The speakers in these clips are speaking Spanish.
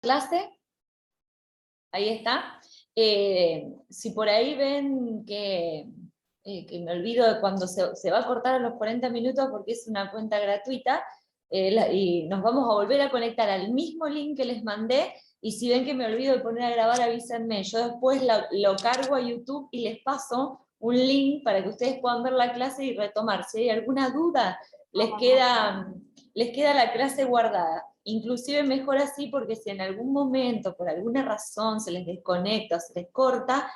clase. Ahí está. Si por ahí ven que me olvido de cuando se va a cortar a los 40 minutos porque es una cuenta gratuita, y nos vamos a volver a conectar al mismo link que les mandé, y si ven que me olvido de poner a grabar, avísenme. Yo después lo cargo a YouTube y les paso un link para que ustedes puedan ver la clase y retomar. Si hay alguna duda, les queda la clase guardada. Inclusive mejor así, porque si en algún momento, por alguna razón, se les desconecta o se les corta,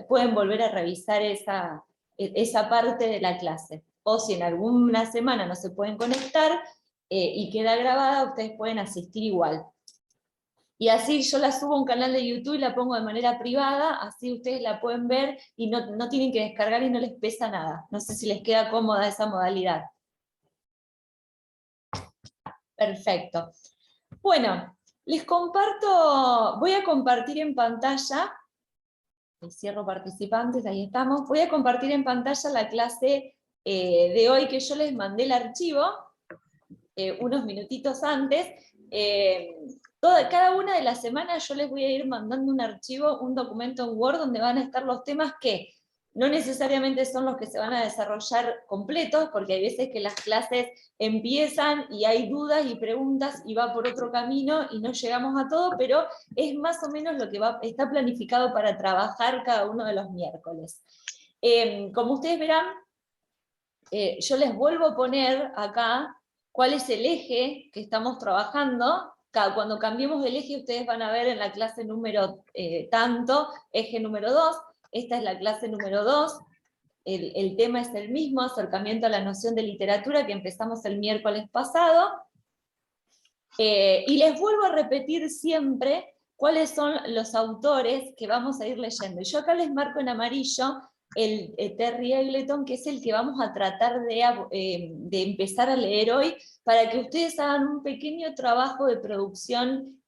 pueden volver a revisar esa parte de la clase. O si en alguna semana no se pueden conectar y queda grabada, ustedes pueden asistir igual. Y así yo la subo a un canal de YouTube y la pongo de manera privada, así ustedes la pueden ver y no tienen que descargar y no les pesa nada. No sé si les queda cómoda esa modalidad. Perfecto. Bueno, les comparto, voy a compartir en pantalla, cierro participantes, ahí estamos, voy a compartir en pantalla la clase de hoy, que yo les mandé el archivo unos minutitos antes. Cada una de las semanas yo les voy a ir mandando un archivo, un documento en Word, donde van a estar los temas que no necesariamente son los que se van a desarrollar completos, porque hay veces que las clases empiezan y hay dudas y preguntas y va por otro camino y no llegamos a todo, pero es más o menos lo que está planificado para trabajar cada uno de los miércoles. Como ustedes verán, yo les vuelvo a poner acá cuál es el eje que estamos trabajando. Cuando cambiemos el eje, ustedes van a ver en la clase número tanto, eje número 2, esta es la clase número 2, el tema es el mismo, acercamiento a la noción de literatura, que empezamos el miércoles pasado, y les vuelvo a repetir siempre cuáles son los autores que vamos a ir leyendo. Y yo acá les marco en amarillo el Terry Eggleton, que es el que vamos a tratar de empezar a leer hoy, para que ustedes hagan un pequeño trabajo de producción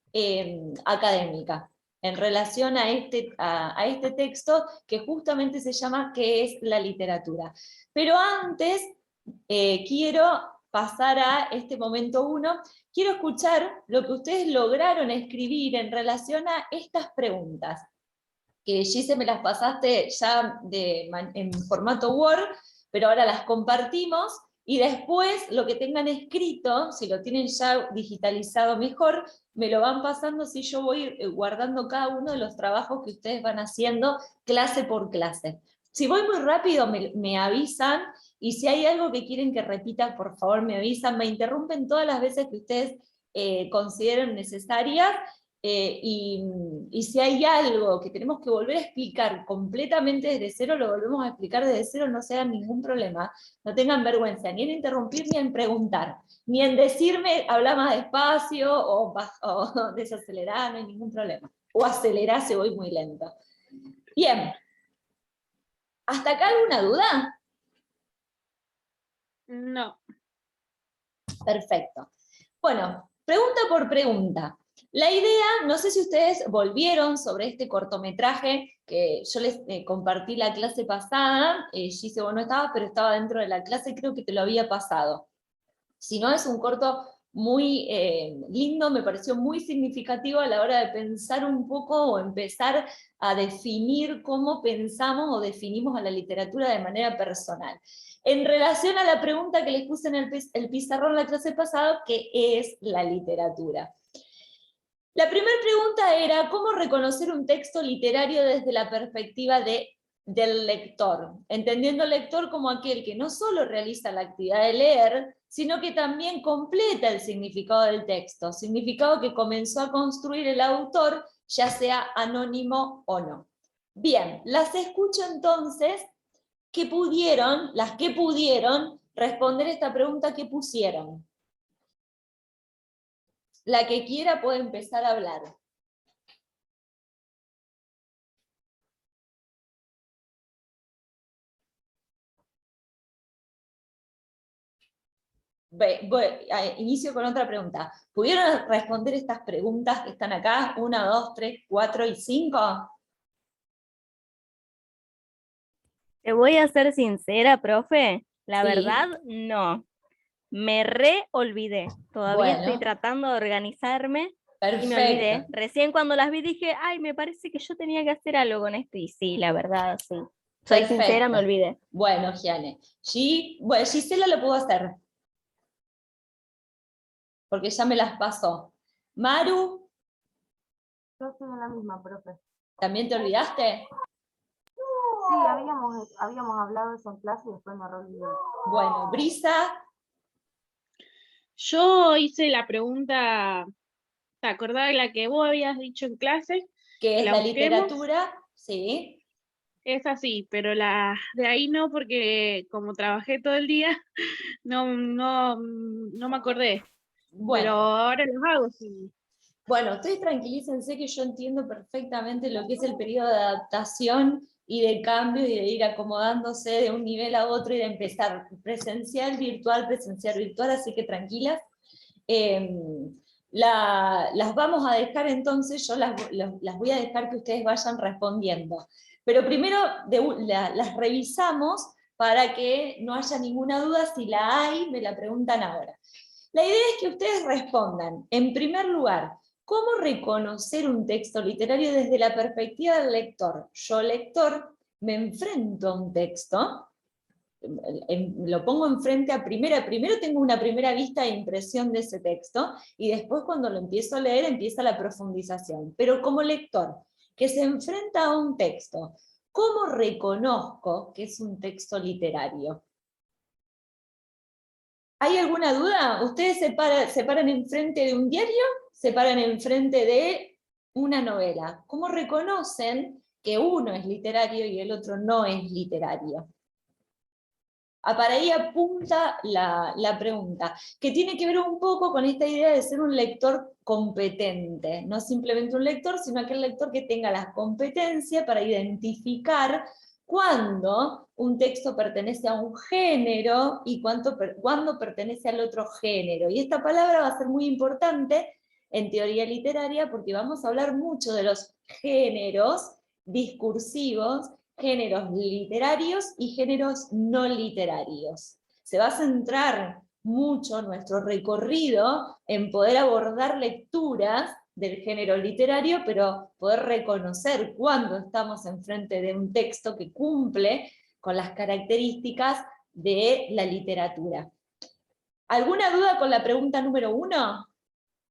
académica en relación a este texto, que justamente se llama ¿Qué es la literatura? Pero antes quiero pasar a este momento 1, quiero escuchar lo que ustedes lograron escribir en relación a estas preguntas, que Gise me las pasaste ya en formato Word, pero ahora las compartimos, y después lo que tengan escrito, si lo tienen ya digitalizado mejor, me lo van pasando, si yo voy guardando cada uno de los trabajos que ustedes van haciendo clase por clase. Si voy muy rápido me avisan, y si hay algo que quieren que repita, por favor me avisan, me interrumpen todas las veces que ustedes consideren necesarias. Y si hay algo que tenemos que volver a explicar completamente desde cero, lo volvemos a explicar desde cero, no se hagan ningún problema, no tengan vergüenza, ni en interrumpir, ni en preguntar, ni en decirme, habla más despacio, o desacelerar, no hay ningún problema, o acelerar si voy muy lento. Bien, ¿hasta acá alguna duda? No. Perfecto. Bueno, pregunta por pregunta. La idea, no sé si ustedes volvieron sobre este cortometraje que yo les compartí la clase pasada, Gise, vos no estabas, pero estaba dentro de la clase, creo que te lo había pasado. Si no, es un corto muy lindo, me pareció muy significativo a la hora de pensar un poco o empezar a definir cómo pensamos o definimos a la literatura de manera personal. En relación a la pregunta que les puse en el pizarrón la clase pasada, ¿qué es la literatura? La primera pregunta era, ¿cómo reconocer un texto literario desde la perspectiva del lector? Entendiendo el lector como aquel que no solo realiza la actividad de leer, sino que también completa el significado del texto, significado que comenzó a construir el autor, ya sea anónimo o no. Bien, las escucho entonces, las que pudieron responder esta pregunta que pusieron. La que quiera puede empezar a hablar. Inicio con otra pregunta. ¿Pudieron responder estas preguntas que están acá? 1, 2, 3, 4 y 5. Te voy a ser sincera, profe. La Sí. verdad, no. Me olvidé. Todavía estoy tratando de organizarme. Y me olvidé. Perfecto. Recién cuando las vi dije, ay, me parece que yo tenía que hacer algo con esto. Y sí, la verdad, sí. Soy sincera, me Perfecto. olvidé. Bueno, Giane. Bueno, Gisela lo puedo hacer, porque ya me las pasó. Maru, Yo estoy en la misma, profe. ¿también te olvidaste? Sí, habíamos hablado de eso en clase y después me olvidé. Bueno, Brisa, Yo hice la pregunta, ¿te acordás de la que vos habías dicho en clase? que es La la busquemos. literatura, sí. Es así, pero la de ahí no, porque como trabajé todo el día, no me acordé. Pero Bueno, ahora los hago, sí. bueno, ustedes tranquilícense que yo entiendo perfectamente lo que es el periodo de adaptación y de cambio y de ir acomodándose de un nivel a otro y de empezar presencial, virtual, así que tranquilas. Eh, las vamos a dejar entonces, yo las voy a dejar que ustedes vayan respondiendo. Pero primero las revisamos para que no haya ninguna duda. Si la hay, me la preguntan ahora. La idea es que ustedes respondan, en primer lugar, ¿cómo reconocer un texto literario desde la perspectiva del lector? Yo, lector, me enfrento a un texto, lo pongo enfrente primero tengo una primera vista e impresión de ese texto, y después cuando lo empiezo a leer empieza la profundización. Pero como lector, que se enfrenta a un texto, ¿cómo reconozco que es un texto literario? ¿Hay alguna duda? ¿Ustedes se paran enfrente de un diario? ¿Se paran enfrente de una novela? ¿Cómo reconocen que uno es literario y el otro no es literario? Para ahí apunta la pregunta, que tiene que ver un poco con esta idea de ser un lector competente, no simplemente un lector, sino aquel lector que tenga la competencia para identificar cuándo un texto pertenece a un género y cuándo pertenece al otro género. Y esta palabra va a ser muy importante en teoría literaria porque vamos a hablar mucho de los géneros discursivos, géneros literarios y géneros no literarios. Se va a centrar mucho nuestro recorrido en poder abordar lecturas del género literario, pero poder reconocer cuando estamos enfrente de un texto que cumple con las características de la literatura. ¿Alguna duda con la pregunta número 1?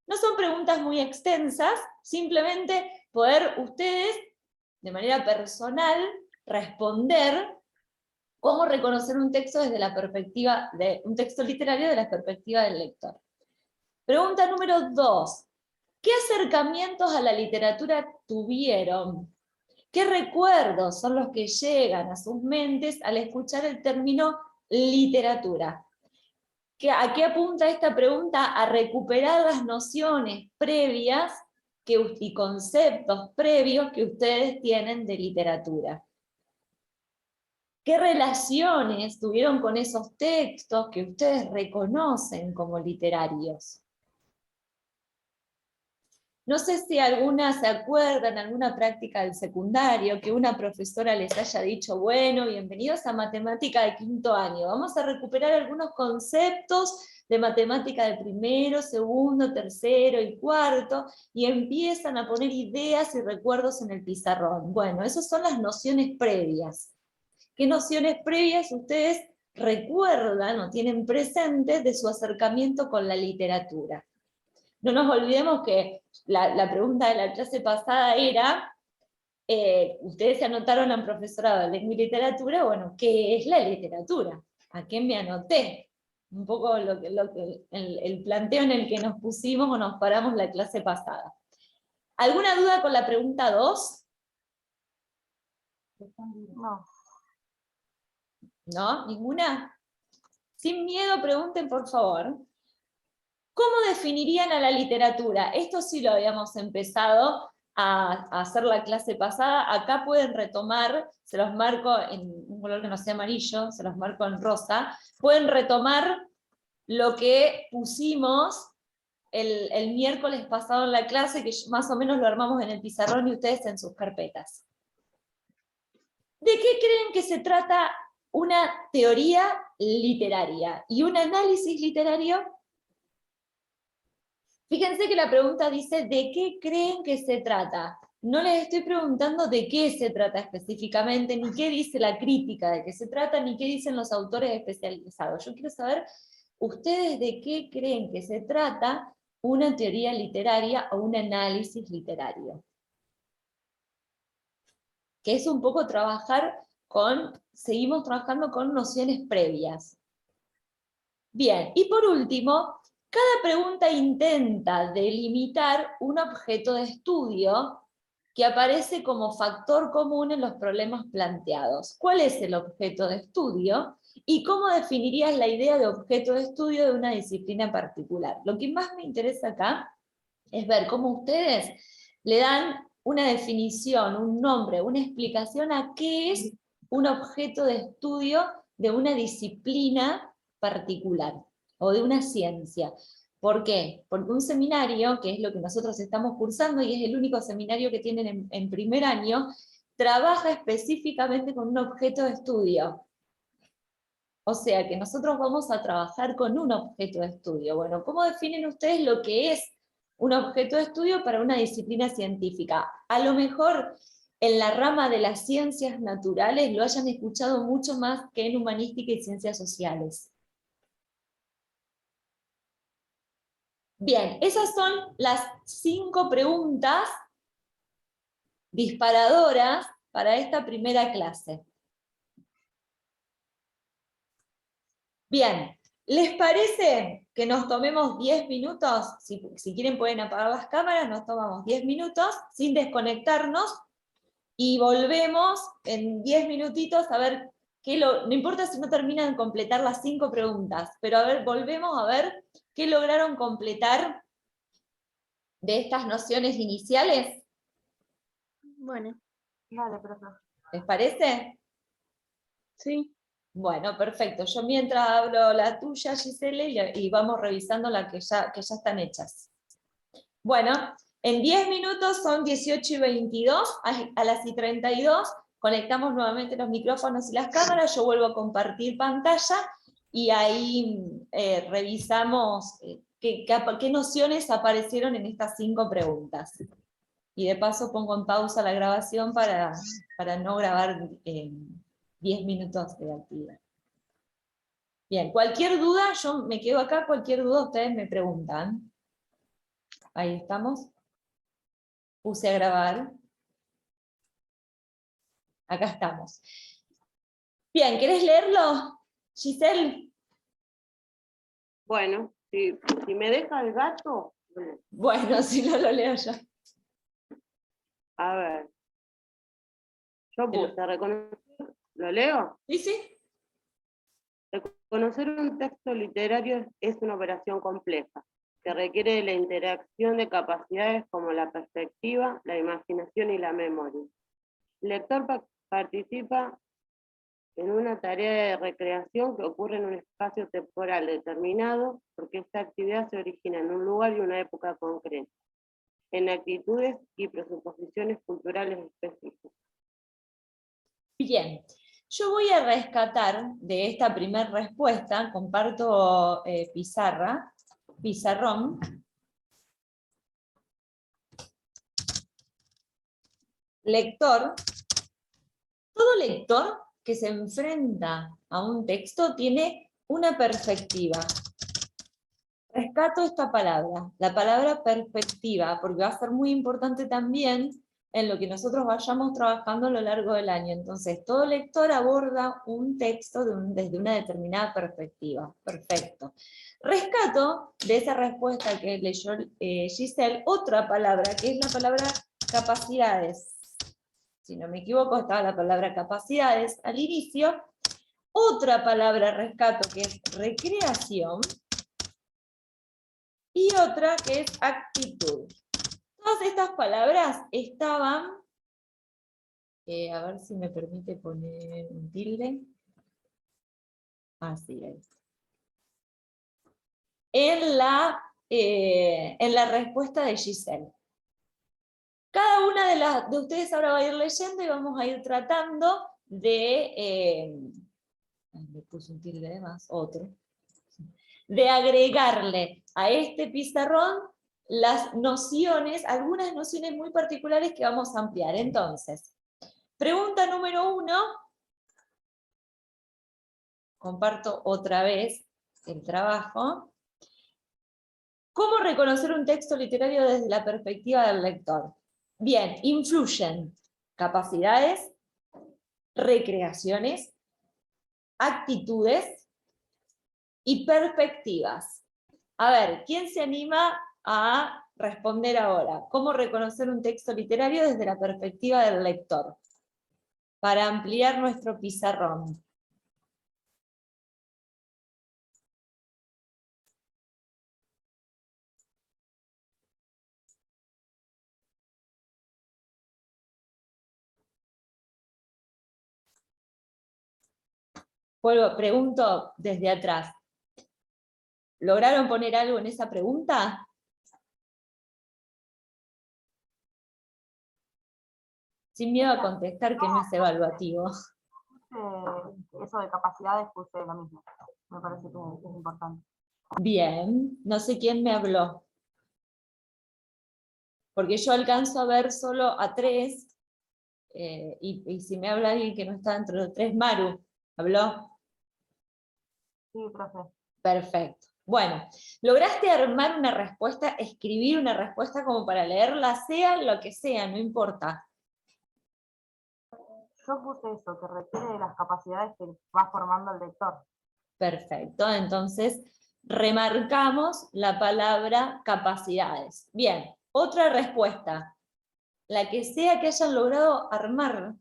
No son preguntas muy extensas, simplemente poder ustedes, de manera personal, responder cómo reconocer un texto desde la perspectiva de un texto literario de la perspectiva del lector. Pregunta número 2. ¿Qué acercamientos a la literatura tuvieron? ¿Qué recuerdos son los que llegan a sus mentes al escuchar el término literatura? ¿A qué apunta esta pregunta? A recuperar las nociones previas y conceptos previos que ustedes tienen de literatura. ¿Qué relaciones tuvieron con esos textos que ustedes reconocen como literarios? No sé si alguna se acuerdan, alguna práctica del secundario, que una profesora les haya dicho, bueno, bienvenidos a matemática de quinto año, vamos a recuperar algunos conceptos de matemática de primero, segundo, tercero y cuarto, y empiezan a poner ideas y recuerdos en el pizarrón. Bueno, esas son las nociones previas. ¿Qué nociones previas ustedes recuerdan o tienen presentes de su acercamiento con la literatura? No nos olvidemos que la pregunta de la clase pasada era, ustedes se anotaron a un profesorado de lengua y literatura, bueno, ¿qué es la literatura? ¿A qué me anoté? Un poco el planteo en el que nos pusimos o nos paramos la clase pasada. ¿Alguna duda con la pregunta 2? No. ¿No? ¿Ninguna? Sin miedo, pregunten por favor. ¿Cómo definirían a la literatura? Esto sí lo habíamos empezado a hacer la clase pasada. Acá pueden retomar, se los marco en un color que no sea amarillo, se los marco en rosa. Pueden retomar lo que pusimos el miércoles pasado en la clase, que más o menos lo armamos en el pizarrón y ustedes en sus carpetas. ¿De qué creen que se trata una teoría literaria y un análisis literario? Fíjense que la pregunta dice, ¿de qué creen que se trata? No les estoy preguntando de qué se trata específicamente, ni qué dice la crítica de qué se trata, ni qué dicen los autores especializados. Yo quiero saber, ¿ustedes de qué creen que se trata una teoría literaria o un análisis literario? Que es un poco seguimos trabajando con nociones previas. Bien, y por último, cada pregunta intenta delimitar un objeto de estudio que aparece como factor común en los problemas planteados. ¿Cuál es el objeto de estudio? ¿Y cómo definirías la idea de objeto de estudio de una disciplina particular? Lo que más me interesa acá es ver cómo ustedes le dan una definición, un nombre, una explicación a qué es un objeto de estudio de una disciplina particular o de una ciencia. ¿Por qué? Porque un seminario, que es lo que nosotros estamos cursando y es el único seminario que tienen en primer año, trabaja específicamente con un objeto de estudio. O sea que nosotros vamos a trabajar con un objeto de estudio. Bueno, ¿cómo definen ustedes lo que es un objeto de estudio para una disciplina científica? A lo mejor en la rama de las ciencias naturales lo hayan escuchado mucho más que en humanística y ciencias sociales. Bien, esas son las 5 preguntas disparadoras para esta primera clase. Bien, ¿les parece que nos tomemos 10 minutos? Si quieren pueden apagar las cámaras, nos tomamos 10 minutos sin desconectarnos y volvemos en 10 minutitos a ver no importa si no terminan de completar las 5 preguntas, pero a ver, volvemos a ver qué lograron completar de estas nociones iniciales. Bueno, Dale, profe. ¿Les parece? sí. Bueno, perfecto. Yo mientras hablo la tuya, Giselle, y vamos revisando las que ya están hechas. Bueno, en 10 minutos son 18:22, a las 32 conectamos nuevamente los micrófonos y las cámaras, yo vuelvo a compartir pantalla y ahí revisamos qué nociones aparecieron en estas 5 preguntas. Y de paso pongo en pausa la grabación para no grabar 10 minutos de actividad. Bien, cualquier duda, yo me quedo acá, cualquier duda ustedes me preguntan. Ahí estamos. Puse a grabar. Acá estamos. Bien, ¿querés leerlo, Giselle? Bueno, si me deja el gato, Bueno, si no lo leo yo. a ver. Yo puse reconocer, ¿lo leo? ¿Sí, sí? Reconocer un texto literario es una operación compleja, que requiere de la interacción de capacidades como la perspectiva, la imaginación y la memoria. El lector participa en una tarea de recreación que ocurre en un espacio temporal determinado, porque esta actividad se origina en un lugar y una época concreta, en actitudes y presuposiciones culturales específicas. Bien, yo voy a rescatar de esta primera respuesta, comparto pizarrón. Lector, todo lector que se enfrenta a un texto tiene una perspectiva. Rescato esta palabra, la palabra perspectiva, porque va a ser muy importante también en lo que nosotros vayamos trabajando a lo largo del año. Entonces, todo lector aborda un texto desde una determinada perspectiva. Perfecto. Rescato de esa respuesta que leyó Giselle, otra palabra, que es la palabra capacidades. Si no me equivoco, estaba la palabra capacidades al inicio. Otra palabra rescato que es recreación. Y otra que es actitud. Todas estas palabras estaban, a ver si me permite poner un tilde. Así es. En la respuesta de Giselle. Cada una de ustedes ahora va a ir leyendo y vamos a ir tratando de... me puse un tilde de más, otro. De agregarle a este pizarrón las nociones, algunas nociones muy particulares que vamos a ampliar. Entonces, pregunta número 1, comparto otra vez el trabajo. ¿Cómo reconocer un texto literario desde la perspectiva del lector? Bien, influyen capacidades, recreaciones, actitudes y perspectivas. A ver, ¿quién se anima a responder ahora? ¿Cómo reconocer un texto literario desde la perspectiva del lector? Para ampliar nuestro pizarrón. Vuelvo, pregunto desde atrás. ¿Lograron poner algo en esa pregunta? Sin miedo a contestar que no es evaluativo. Eso de capacidades puse lo mismo. Me parece que es importante. Bien, no sé quién me habló. Porque yo alcanzo a ver solo a 3, y si me habla alguien que no está dentro de 3, Maru, ¿habló? Sí, profe. Perfecto. Bueno, ¿lograste armar una respuesta, escribir una respuesta como para leerla, sea lo que sea, no importa? Yo puse eso, que requiere de las capacidades que va formando el lector. Perfecto, entonces remarcamos la palabra capacidades. Bien, otra respuesta. La que sea que hayan logrado armar.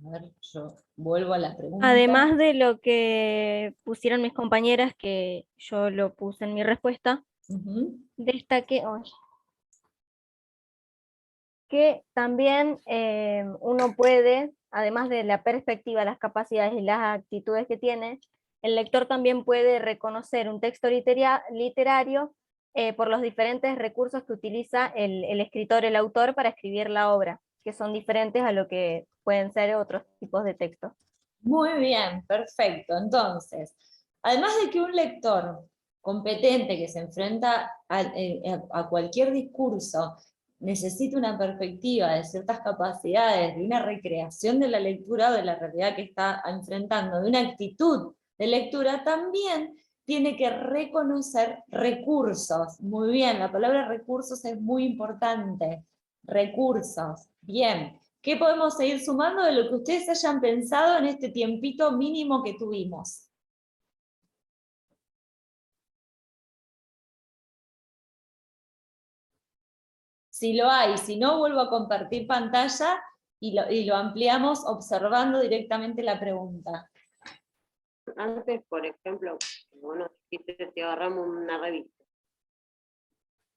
A ver, yo vuelvo a la pregunta. Además de lo que pusieron mis compañeras, que yo lo puse en mi respuesta, destaqué que también uno puede, además de la perspectiva, las capacidades y las actitudes que tiene, el lector también puede reconocer un texto literario por los diferentes recursos que utiliza el escritor, el autor, para escribir la obra, que son diferentes a lo que pueden ser otros tipos de textos. Muy bien, perfecto. Entonces, además de que un lector competente que se enfrenta a cualquier discurso necesita una perspectiva de ciertas capacidades, de una recreación de la lectura o de la realidad que está enfrentando, de una actitud de lectura, también tiene que reconocer recursos. Muy bien, la palabra recursos es muy importante. Recursos, bien. ¿Qué podemos seguir sumando de lo que ustedes hayan pensado en este tiempito mínimo que tuvimos? Si lo hay, si no, vuelvo a compartir pantalla y lo ampliamos observando directamente la pregunta. Antes, por ejemplo, bueno, si agarramos una revista,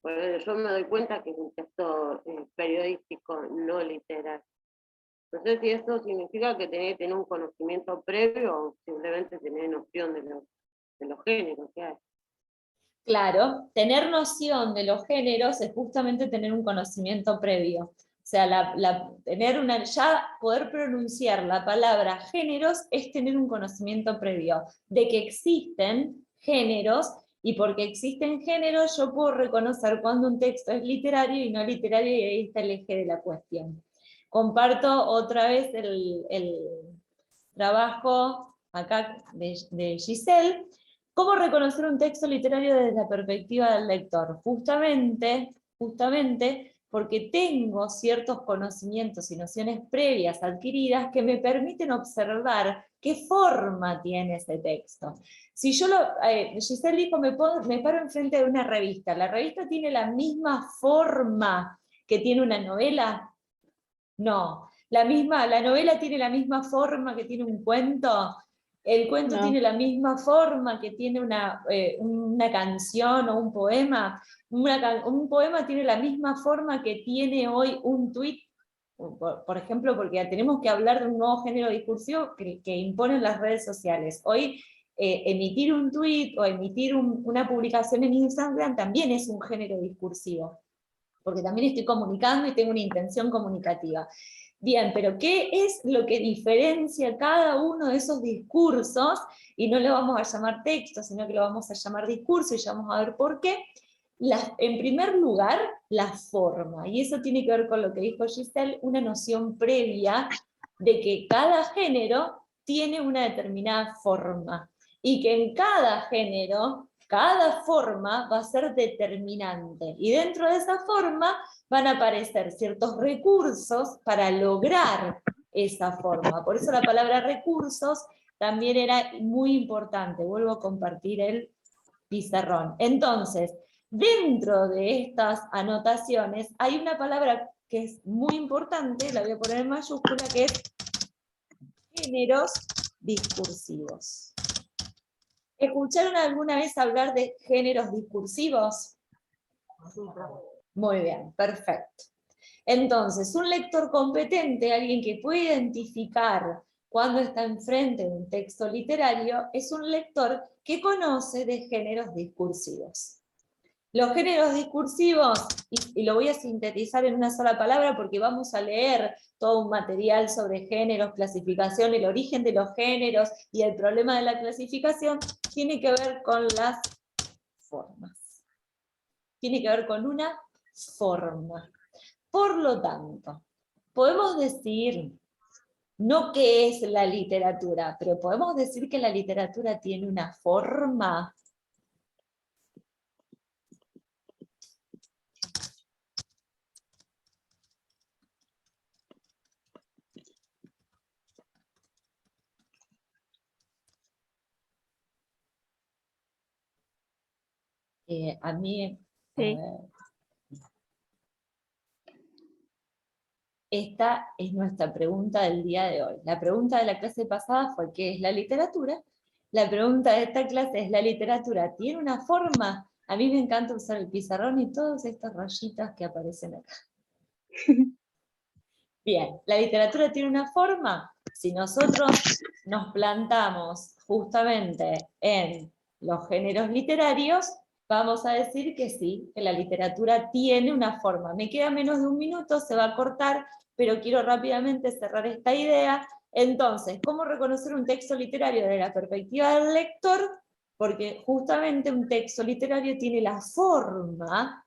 pues yo me doy cuenta que es un texto periodístico, no literario. No sé si eso significa que tenés que tener un conocimiento previo o simplemente tener noción de los géneros que hay. Claro, tener noción de los géneros es justamente tener un conocimiento previo. O sea, ya poder pronunciar la palabra géneros es tener un conocimiento previo de que existen géneros, y porque existen géneros yo puedo reconocer cuando un texto es literario y no literario, y ahí está el eje de la cuestión. Comparto otra vez el trabajo acá de Giselle. ¿Cómo reconocer un texto literario desde la perspectiva del lector? Justamente porque tengo ciertos conocimientos y nociones previas adquiridas que me permiten observar qué forma tiene ese texto. Si yo Giselle dijo, me paro enfrente de una revista, ¿la revista tiene la misma forma que tiene una novela? No. ¿La novela tiene la misma forma que tiene un cuento? ¿El cuento No. tiene la misma forma que tiene una canción o un poema? Un poema tiene la misma forma que tiene hoy un tuit, por ejemplo, porque tenemos que hablar de un nuevo género discursivo que imponen las redes sociales. Hoy emitir un tuit o emitir una publicación en Instagram también es un género discursivo, porque también estoy comunicando y tengo una intención comunicativa. Bien, pero ¿qué es lo que diferencia cada uno de esos discursos? Y no lo vamos a llamar texto, sino que lo vamos a llamar discurso, y ya vamos a ver por qué. En primer lugar, la forma, y eso tiene que ver con lo que dijo Giselle, una noción previa de que cada género tiene una determinada forma, y que en cada género, cada forma va a ser determinante, y dentro de esa forma van a aparecer ciertos recursos para lograr esa forma. Por eso la palabra recursos también era muy importante. Vuelvo a compartir el pizarrón. Entonces, dentro de estas anotaciones hay una palabra que es muy importante, la voy a poner en mayúscula, que es géneros discursivos. ¿Escucharon alguna vez hablar de géneros discursivos? Sí, profe. Muy bien, perfecto. Entonces, un lector competente, alguien que puede identificar cuando está enfrente de un texto literario, es un lector que conoce de géneros discursivos. Los géneros discursivos, y lo voy a sintetizar en una sola palabra porque vamos a leer todo un material sobre géneros, clasificación, el origen de los géneros y el problema de la clasificación, tiene que ver con las formas. Tiene que ver con una forma. Por lo tanto, podemos decir, no qué es la literatura, pero podemos decir que la literatura tiene una forma. A mí, Sí. esta es nuestra pregunta del día de hoy. La pregunta de la clase pasada fue ¿qué es la literatura? La pregunta de esta clase es ¿la literatura tiene una forma? A mí me encanta usar el pizarrón y todos estos rayitas que aparecen acá. Bien, ¿la literatura tiene una forma? Si nosotros nos plantamos justamente en los géneros literarios, vamos a decir que sí, que la literatura tiene una forma. Me queda menos de un minuto, se va a cortar, pero quiero rápidamente cerrar esta idea. Entonces, ¿cómo reconocer un texto literario desde la perspectiva del lector? Porque justamente un texto literario tiene la forma